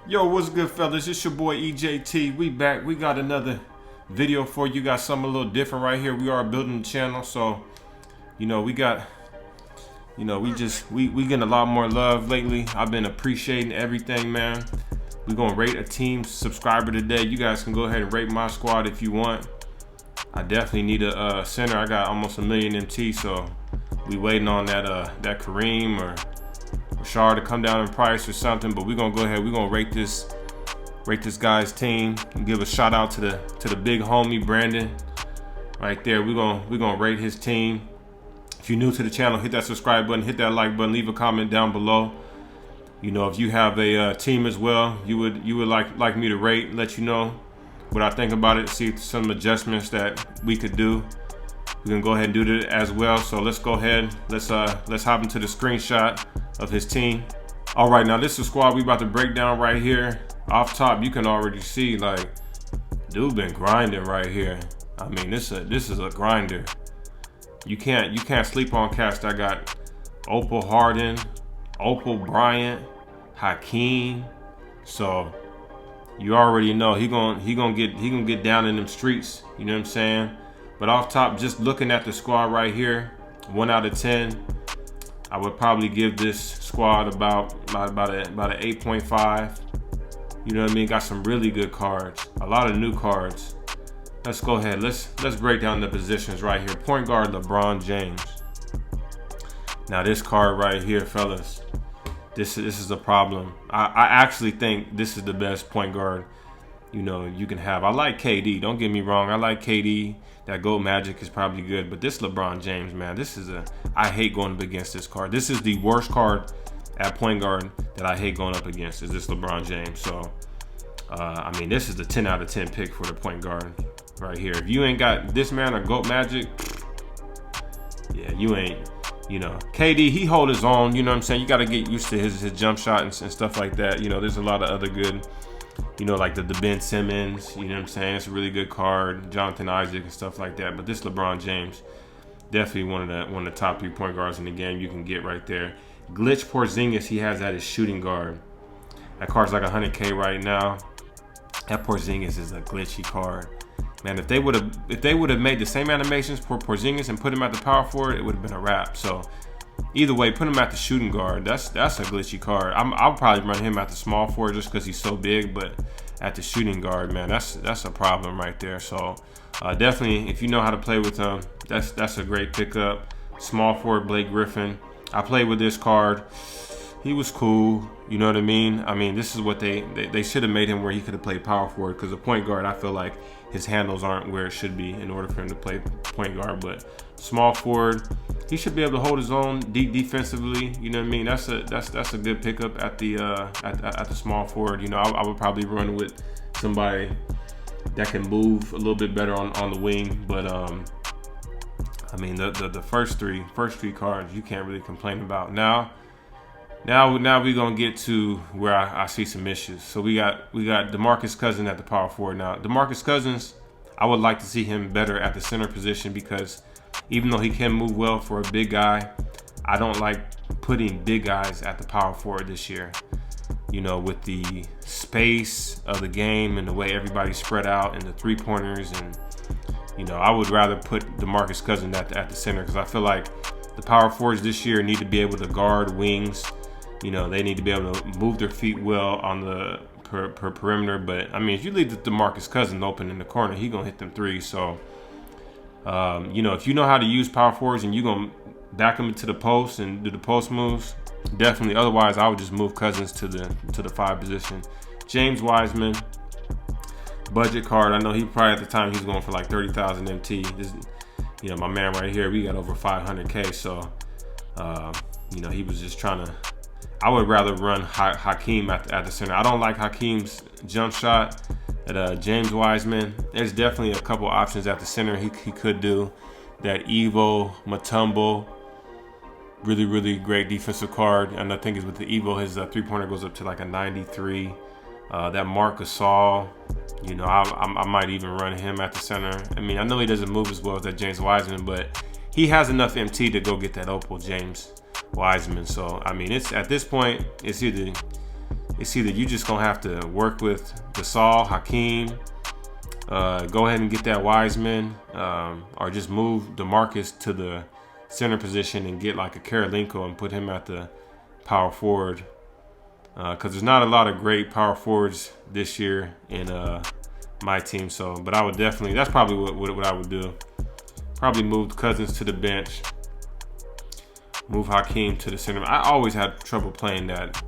Yo, what's good, fellas? It's your boy EJT. We back. We got another video for you. Got something a little different right here. We are building the channel, so we got we getting a lot more love lately. I've been appreciating everything, man. We're gonna rate a team subscriber today. You guys can go ahead and rate my squad if you want. I definitely need a center. I got almost 1 million MT, so we waiting on that Kareem or Rashard to come down in price or something. But we're gonna go ahead. We're gonna rate this guy's team and give a shout out to the big homie Brandon right there. We're gonna rate his team. If you're new to the channel, hit that subscribe button, hit that like button, leave a comment down below. If you have a team as well, you would like me to rate and let you know what I think about it, see some adjustments that we could do. We can go ahead and do that as well. So let's go ahead. Let's hop into the screenshot of his team. All right, now this is the squad we about to break down right here. Off top, you can already see like dude been grinding right here. I mean, this is a grinder. You can't sleep on cats that got Opal Harden, Opal Bryant, Hakeem. So you already know he gonna get down in them streets. You know what I'm saying? But off top, just looking at the squad right here, 1 out of 10. I would probably give this squad about an 8.5. You know what I mean? Got some really good cards, a lot of new cards. Let's go ahead. Let's break down the positions right here. Point guard LeBron James. Now this card right here, fellas, this is a problem. I actually think this is the best point guard you can have. I like KD. Don't get me wrong. I like KD. That Gold Magic is probably good, but this LeBron James, man, I hate going up against this card. This is the worst card at point guard that I hate going up against, is this LeBron James. So, I mean, this is the 10 out of 10 pick for the point guard right here. If you ain't got this man or Gold Magic, yeah, you ain't, KD, he hold his own, you know what I'm saying? You got to get used to his jump shot and stuff like that. There's a lot of other good, like the Ben Simmons, you know what I'm saying? It's a really good card, Jonathan Isaac and stuff like that. But this LeBron James, definitely one of the top 3 point guards in the game you can get right there. Glitch Porzingis, he has at his shooting guard. That card's like 100K right now. That Porzingis is a glitchy card. Man, if they would have made the same animations for Porzingis and put him at the power forward, it would have been a wrap. So either way, put him at the shooting guard. That's a glitchy card. I'll probably run him at the small forward just because he's so big. But at the shooting guard, man, that's a problem right there. So definitely, if you know how to play with him, that's a great pickup. Small forward Blake Griffin. I played with this card. He was cool. You know what I mean? I mean, this is what they should have made him where he could have played power forward, because the point guard, I feel like his handles aren't where it should be in order for him to play point guard. But small forward, he should be able to hold his own defensively. You know what I mean? That's a good pickup at the small forward. I would probably run with somebody that can move a little bit better on the wing. But I mean, the first three cards you can't really complain about. Now we're gonna get to where I see some issues. So we got Demarcus Cousin at the power forward. Now Demarcus Cousins, I would like to see him better at the center position, because even though he can move well for a big guy, I don't like putting big guys at the power forward this year. With the space of the game and the way everybody's spread out and the 3-pointers, and I would rather put Demarcus Cousin at the center, because I feel like the power forwards this year need to be able to guard wings. They need to be able to move their feet well on the perimeter. But I mean, if you leave the Demarcus Cousin open in the corner, he gonna hit them threes. So if you know how to use power forwards and you gonna back them into the post and do the post moves, definitely. Otherwise, I would just move Cousins to the 5 position. James Wiseman, budget card. I know he probably at the time he's going for like 30,000 MT. This, my man right here, we got over 500K. So he was just trying to. I would rather run Hakeem at the center. I don't like Hakeem's jump shot. At James Wiseman, there's definitely a couple options at the center he could do. That Evo Mutombo, really great defensive card. And I think it's with the Evo, his 3-pointer goes up to like a 93. That Marc Gasol, I might even run him at the center. I mean, I know he doesn't move as well as that James Wiseman, but he has enough MT to go get that Opal James Wiseman. So I mean, it's at this point, it's either it's either you just gonna have to work with Gasol, Hakeem, go ahead and get that Wiseman, or just move Demarcus to the center position and get like a Karolinko and put him at the power forward. Because there's not a lot of great power forwards this year in my team. So, but I would definitely, that's probably what I would do. Probably move Cousins to the bench, move Hakeem to the center. I always had trouble playing that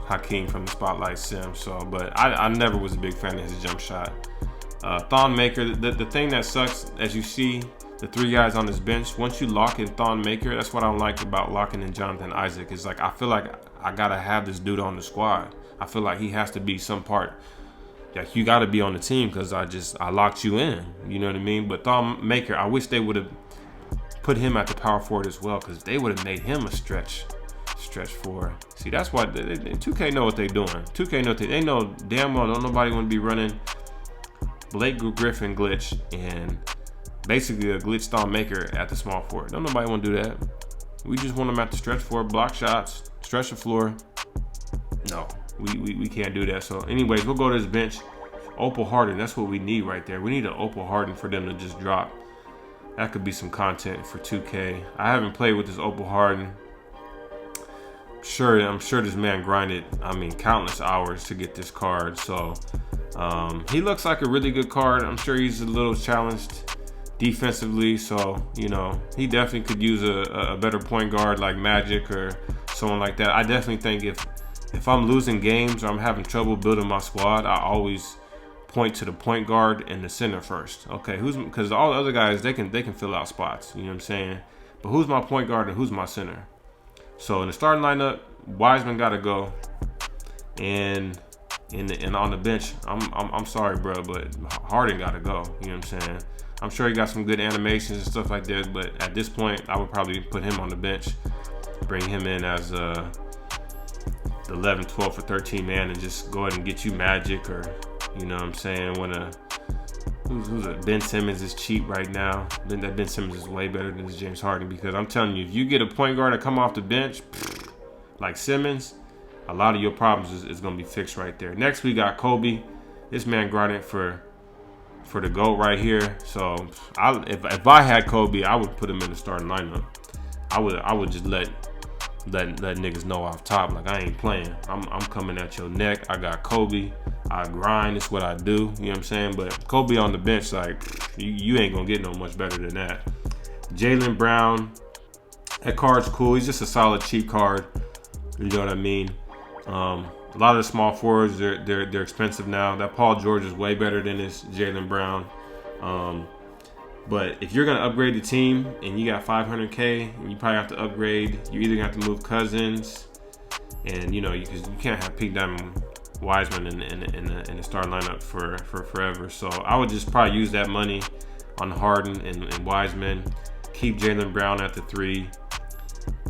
Hakeem from the spotlight sim. So, but I never was a big fan of his jump shot. Thon Maker, the thing that sucks, as you see the three guys on this bench, once you lock in Thon Maker, that's what I don't like about locking in Jonathan Isaac. Is like I feel like I gotta have this dude on the squad. I feel like he has to be some part. Like you gotta be on the team because I locked you in. You know what I mean? But Thon Maker, I wish they would have put him at the power forward as well, because they would have made him a stretch four. See, that's why 2K know what they're doing. 2K know they know damn well don't nobody want to be running Blake Griffin glitch and basically a glitch Thon Maker at the small forward. Don't nobody want to do that. We just want them at the stretch four, block shots, stretch the floor. No, we can't do that. So anyways, we'll go to this bench. Opal Harden, that's what we need right there. We need an Opal Harden for them to just drop. That could be some content for 2K. I haven't played with this Opal Harden. I'm sure this man grinded, countless hours to get this card. So he looks like a really good card. I'm sure he's a little challenged defensively. So, he definitely could use a better point guard like Magic or someone like that. I definitely think if I'm losing games or I'm having trouble building my squad, I always point to the point guard and the center first. Okay, because all the other guys, they can fill out spots. You know what I'm saying? But who's my point guard and who's my center? So in the starting lineup, Wiseman got to go, and on the bench, I'm sorry, bro, but Harden got to go. You know what I'm saying? I'm sure he got some good animations and stuff like that, but at this point, I would probably put him on the bench, bring him in as the 11, 12, or 13 man, and just go ahead and get you Magic, or you know what I'm saying? Ben Simmons is cheap right now. Ben Simmons is way better than James Harden, because I'm telling you, if you get a point guard to come off the bench like Simmons, a lot of your problems is going to be fixed right there. Next, we got Kobe. This man grinded for the GOAT right here. So if I had Kobe, I would put him in the starting lineup. I would just let niggas know off top, like, I ain't playing. I'm coming at your neck. I got Kobe. I grind. It's what I do. You know what I'm saying? But Kobe on the bench, like, you ain't gonna get no much better than that. Jaylen Brown, that card's cool. He's just a solid cheap card. You know what I mean? A lot of the small forwards, they're expensive now. That Paul George is way better than this Jaylen Brown. But if you're gonna upgrade the team and you got 500K, and you probably have to upgrade, you either have to move Cousins, and because you can't have Pete Diamond, Wiseman in the starting lineup for forever. So I would just probably use that money on Harden and Wiseman, keep Jaylen Brown at the 3.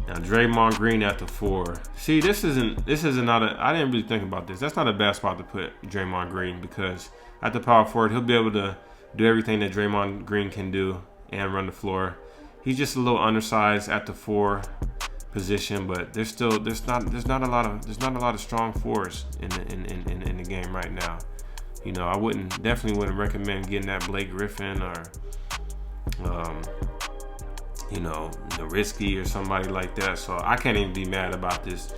Now Draymond Green at the 4. See, this isn't I didn't really think about this. That's not a bad spot to put Draymond Green, because at the power forward, he'll be able to do everything that Draymond Green can do and run the floor. He's just a little undersized at the 4 position, but there's not a lot of strong fours in the game right now. I definitely wouldn't recommend getting that Blake Griffin or Nowitzki or somebody like that. So I can't even be mad about this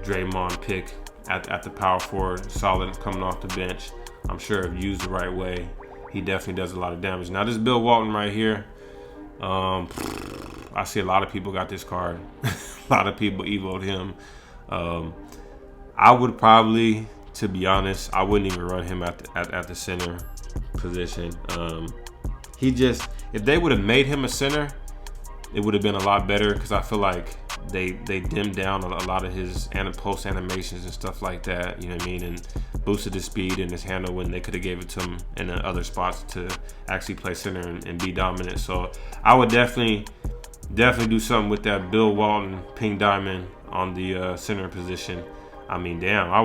Draymond pick at the power forward, solid coming off the bench. I'm sure if used the right way, he definitely does a lot of damage. Now this Bill Walton right here, I see a lot of people got this card. A lot of people evoed him. I would probably, to be honest, I wouldn't even run him at the center position. If they would have made him a center, it would have been a lot better, because I feel like they dimmed down a lot of his post animations and stuff like that, you know what I mean, and boosted his speed and his handle when they could have gave it to him in the other spots to actually play center and be dominant. So I would definitely do something with that Bill Walton pink diamond on the center position. Damn, I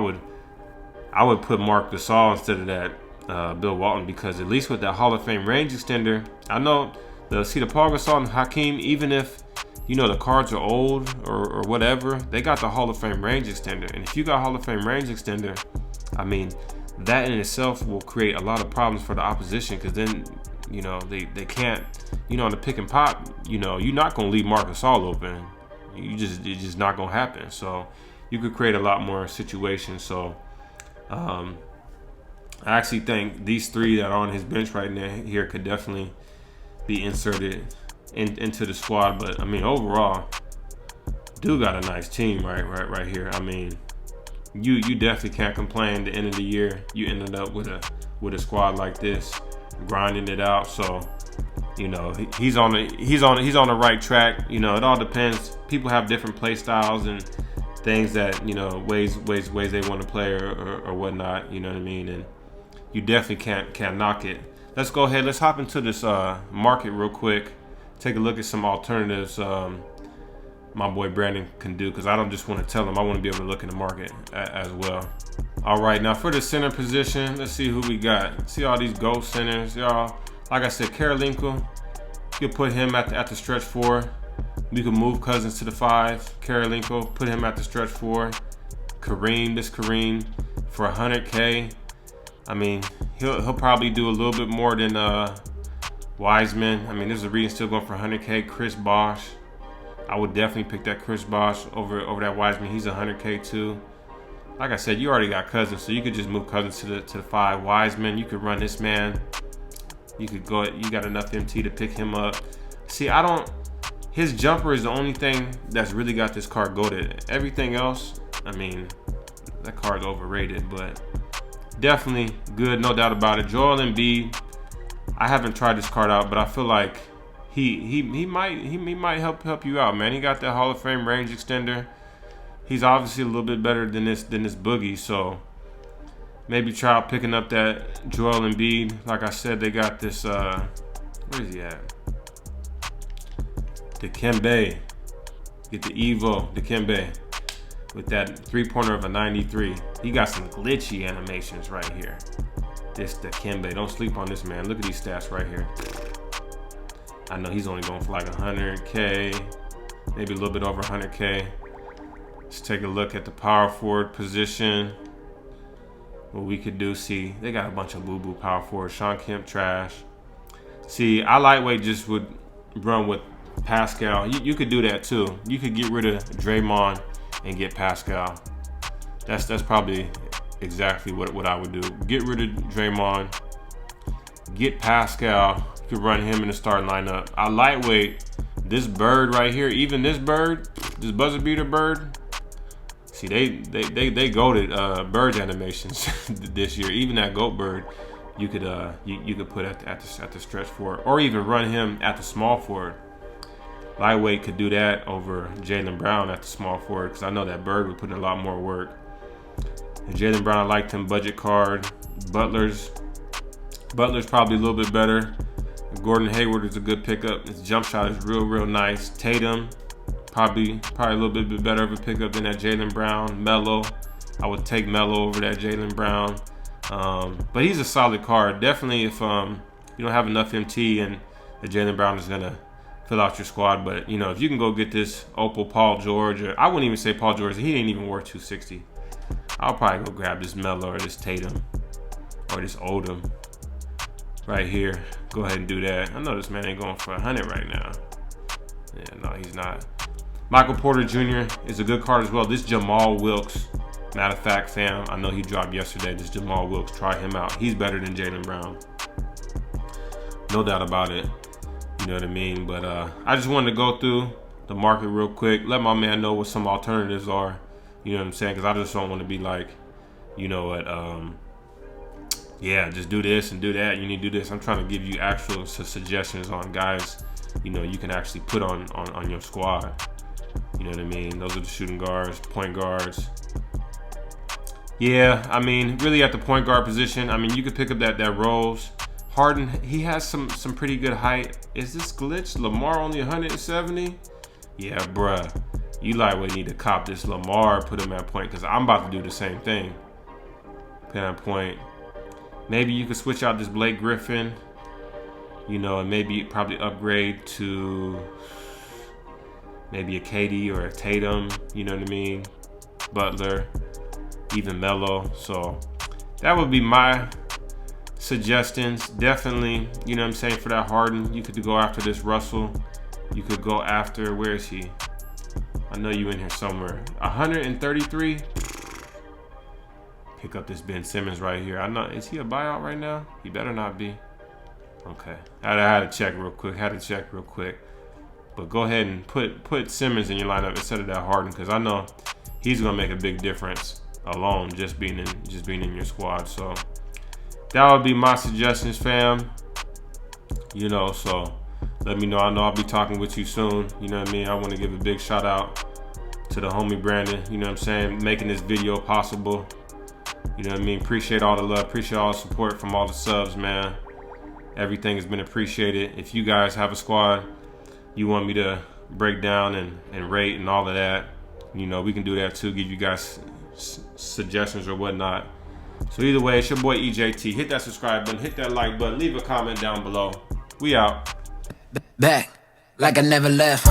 would put Marc Gasol instead of that Bill Walton, because at least with that Hall of Fame range extender, I know the Paul Gasol and Hakeem, even if you know, the cards are old or whatever, they got the Hall of Fame range extender. And if you got Hall of Fame range extender, I mean, that in itself will create a lot of problems for the opposition, because then, you know, they can't, you know, on the pick and pop, you know, you're not going to leave Marcus all open. It's just not going to happen. So you could create a lot more situations. So I actually think these three that are on his bench right now here could definitely be inserted into the squad. But I mean, overall, dude got a nice team right here. I mean, you definitely can't complain. The end of the year, you ended up with a squad like this, grinding it out. So, you know, he's on the right track. You know, it all depends. People have different play styles and things that, you know, ways they want to play or whatnot. You know what I mean? And you definitely can't knock it. Let's go ahead. Let's hop into this market real quick. Take a look at some alternatives my boy Brandon can do, because I don't just want to tell him. I want to be able to look in the market as well. All right, now for the center position, let's see who we got. See all these gold centers, y'all. Like I said, Karolinko, you can put him at the stretch 4. We can move Cousins to the 5. Karolinko, put him at the stretch 4. Kareem for 100K. I mean, he'll probably do a little bit more than Wiseman. I mean, there's a reason still going for 100K. Chris Bosh, I would definitely pick that Chris Bosh over that Wiseman. He's 100K too. Like I said, you already got Cousins, so you could just move Cousins to the 5. Wiseman, you could run this man. You could go. You got enough MT to pick him up. See, his jumper is the only thing that's really got this card goated. Everything else, I mean, that card's overrated, but definitely good, no doubt about it. Joel Embiid, I haven't tried this card out, but I feel like he might help you out, man. He got that Hall of Fame range extender. He's obviously a little bit better than this Boogie, so maybe try out picking up that Joel Embiid. Like I said, they got this. Where is he at? Dikembe. Get the Evo Dikembe with that 3-pointer of a 93. He got some glitchy animations right here. This Dikembe. Don't sleep on this man. Look at these stats right here. I know he's only going for like 100K, maybe a little bit over 100K. Let's take a look at the power forward position. What we could do, see, they got a bunch of boo-boo power forwards. Sean Kemp, trash. See, I lightweight just would run with Pascal. You could do that too. You could get rid of Draymond and get Pascal. That's probably exactly what I would do. Get rid of Draymond, get Pascal. You could run him in the starting lineup. I lightweight this bird right here. Even this bird, this buzzer beater bird. See, they goated bird animations this year. Even that goat bird, you could put at the stretch forward, or even run him at the small forward. Lightweight could do that over Jaylen Brown at the small forward, because I know that bird would put in a lot more work. And Jaylen Brown, I liked him. Budget card. Butler's probably a little bit better. Gordon Hayward is a good pickup. His jump shot is real nice. Tatum, probably a little bit better of a pickup than that Jaylen Brown. Melo, I would take Melo over that Jaylen Brown. But he's a solid card. Definitely if you don't have enough MT and the Jaylen Brown is gonna fill out your squad. But you know, if you can go get this Opal Paul George, or I wouldn't even say Paul George, he ain't even worth 260. I'll probably go grab this Melo or this Tatum or this Odom right here. Go ahead and do that. I know this man ain't going for 100 right now. Yeah, no, he's not. Michael Porter Jr. is a good card as well. This Jamal Wilkes, matter of fact, fam, I know he dropped yesterday. This Jamal Wilkes, try him out. He's better than Jaylen Brown. No doubt about it. You know what I mean? But I just wanted to go through the market real quick. Let my man know what some alternatives are. You know what I'm saying? Because I just don't want to be like, you know what, yeah, just do this and do that. You need to do this. I'm trying to give you actual suggestions on guys, you know, you can actually put on your squad. You know what I mean? Those are the shooting guards, point guards. Yeah, I mean, really at the point guard position, I mean, you could pick up that Rose. Harden, he has some pretty good height. Is this glitch? Lamar only 170? Yeah, bruh. You lightweight need to cop this Lamar, put him at point, because I'm about to do the same thing. Put him at point. Maybe you could switch out this Blake Griffin, you know, and maybe probably upgrade to, maybe a KD or a Tatum, you know what I mean? Butler, even Melo. So that would be my suggestions. Definitely, you know what I'm saying, for that Harden, you could go after this Russell. You could go after, where is he? I know you in here somewhere. 133. Pick up this Ben Simmons right here. I know, is he a buyout right now? He better not be. Okay, I had to check real quick. But go ahead and put Simmons in your lineup instead of that Harden, because I know he's gonna make a big difference alone, just being in your squad. So that would be my suggestions, fam. You know, so let me know. I know I'll be talking with you soon. You know what I mean? I want to give a big shout out to the homie Brandon. You know what I'm saying? Making this video possible. You know what I mean? Appreciate all the love. Appreciate all the support from all the subs, man. Everything has been appreciated. If you guys have a squad you want me to break down and rate and all of that, you know, we can do that too. Give you guys suggestions or whatnot. So either way, it's your boy EJT. Hit that subscribe button, hit that like button, leave a comment down below. We out. Back like I never left.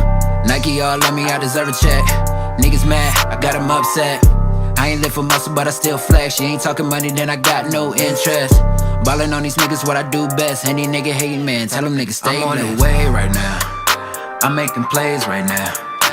Nike all on me, I deserve a check. Niggas mad, I got them upset. I ain't live for muscle, but I still flex. You ain't talking money, then I got no interest. Ballin' on these niggas, what I do best. Any nigga hating, man, tell them niggas stay. I'm on the way right now. I'm making plays right now.